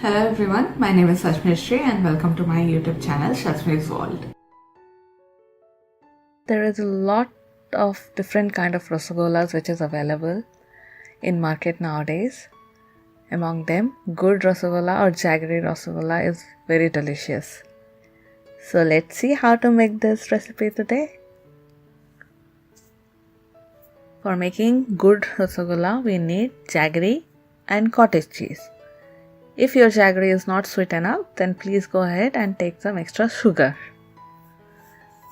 Hello everyone, my name is Sajmishri and welcome to my YouTube channel Shashmi's World. There is a lot of different kind of Rasogollas which is available in market nowadays. Among them, good Rasagolla or Jaggery Rasogolla is very delicious. So let's see how to make this recipe today. For making good Rasagolla, we need Jaggery and cottage cheese. If your jaggery is not sweet enough, then please go ahead and take some extra sugar.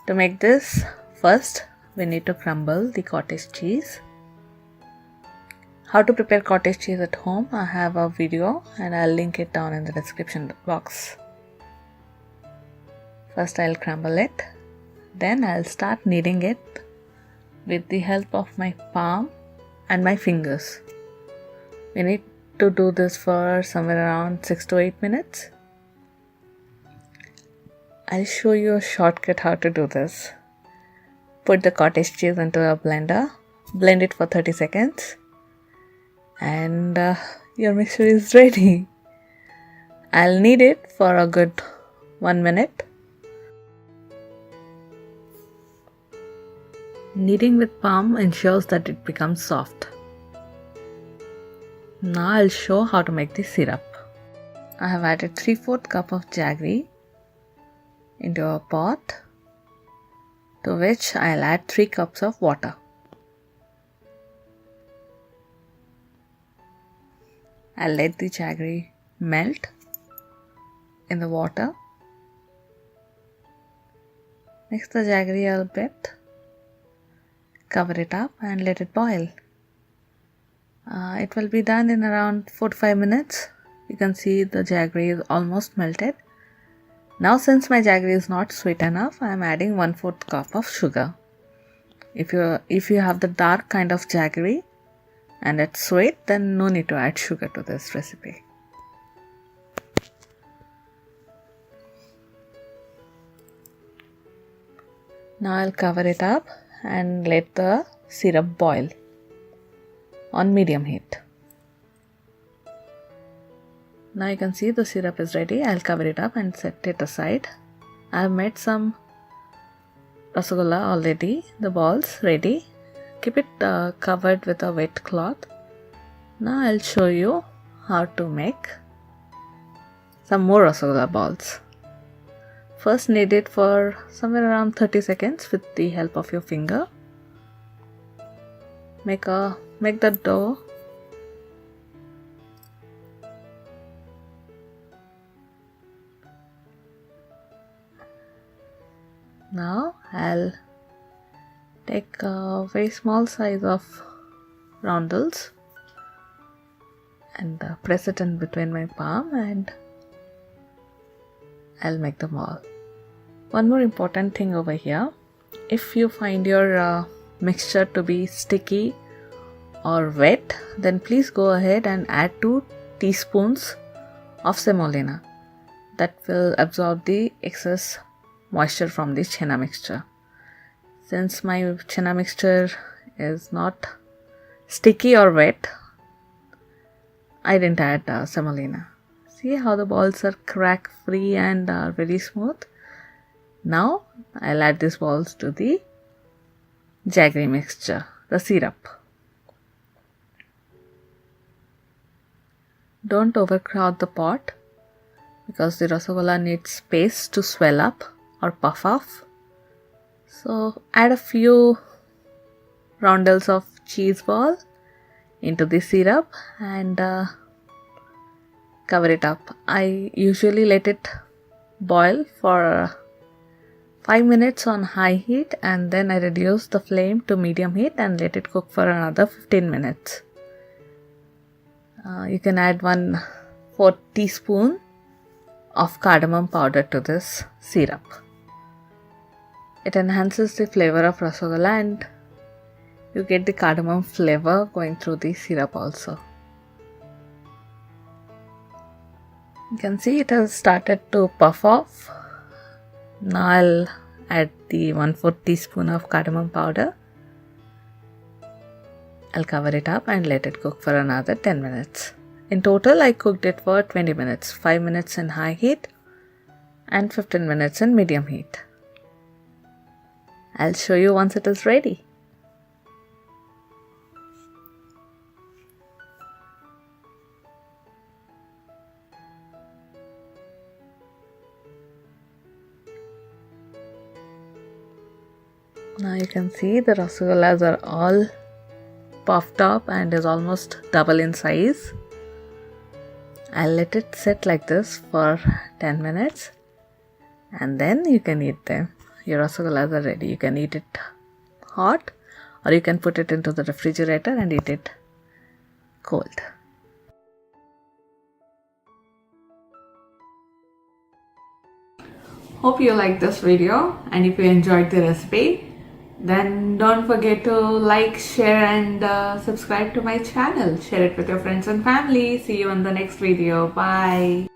To make this, first we need to crumble the cottage cheese. How to prepare cottage cheese at home, I have a video and I'll link it down in the description box. First I'll crumble it, then I'll start kneading it with the help of my palm and my fingers. We need to do this for somewhere around 6 to 8 minutes. I'll show you a shortcut how to do this. Put the cottage cheese into a blender, blend it for 30 seconds and your mixture is ready. I'll knead it for a good 1 minute. Kneading with palm ensures that it becomes soft. Now I'll show how to make the syrup. I have added 3/4 cup of jaggery into a pot, to which I'll add 3 cups of water. I'll let the jaggery melt in the water. Mix the jaggery a bit, cover it up and let it boil. It will be done in around 4 to 5 minutes. You can see the jaggery is almost melted. Now since my jaggery is not sweet enough, I am adding 1/4 cup of sugar. If you have the dark kind of jaggery and it's sweet, then no need to add sugar to this recipe. Now I'll cover it up and let the syrup boil on medium heat. Now you can see the syrup is ready. I'll cover it up and set it aside. I have made some Rasogolla already, the balls ready. Keep it covered with a wet cloth. Now I'll show you how to make some more Rasogolla balls. First knead it for somewhere around 30 seconds with the help of your finger. Make the dough now. I'll take a very small size of roundels and press it in between my palm and I'll make them all. One more important thing over here, if you find your mixture to be sticky or wet, then please go ahead and add 2 teaspoons of Semolina. That will absorb the excess moisture from the chhena mixture. Since my chhena mixture is not sticky or wet, I didn't add Semolina. See how the balls are crack free and are very smooth. Now I'll add these balls to the jaggery mixture, the syrup. Don't overcrowd the pot because the Rasogolla needs space to swell up or puff off. So add a few roundels of cheese ball into the syrup and cover it up. I usually let it boil for 5 minutes on high heat and then I reduce the flame to medium heat and let it cook for another 15 minutes. You can add 1/4 teaspoon of cardamom powder to this syrup. It enhances the flavor of Rasogolla and you get the cardamom flavor going through the syrup also. You can see it has started to puff off. Now I'll add the 1/4 teaspoon of cardamom powder. I'll cover it up and let it cook for another 10 minutes. In total, I cooked it for 20 minutes, 5 minutes in high heat and 15 minutes in medium heat. I'll show you once it is ready. Now you can see the rasagollas are all puffed up and is almost double in size. I'll let it sit like this for 10 minutes and then you can eat them. Your rasagollas are ready. You can eat it hot or you can put it into the refrigerator and eat it cold. Hope you liked this video, and if you enjoyed the recipe, then don't forget to like, share and subscribe to my channel. Share it with your friends and family. See you in the next video. Bye.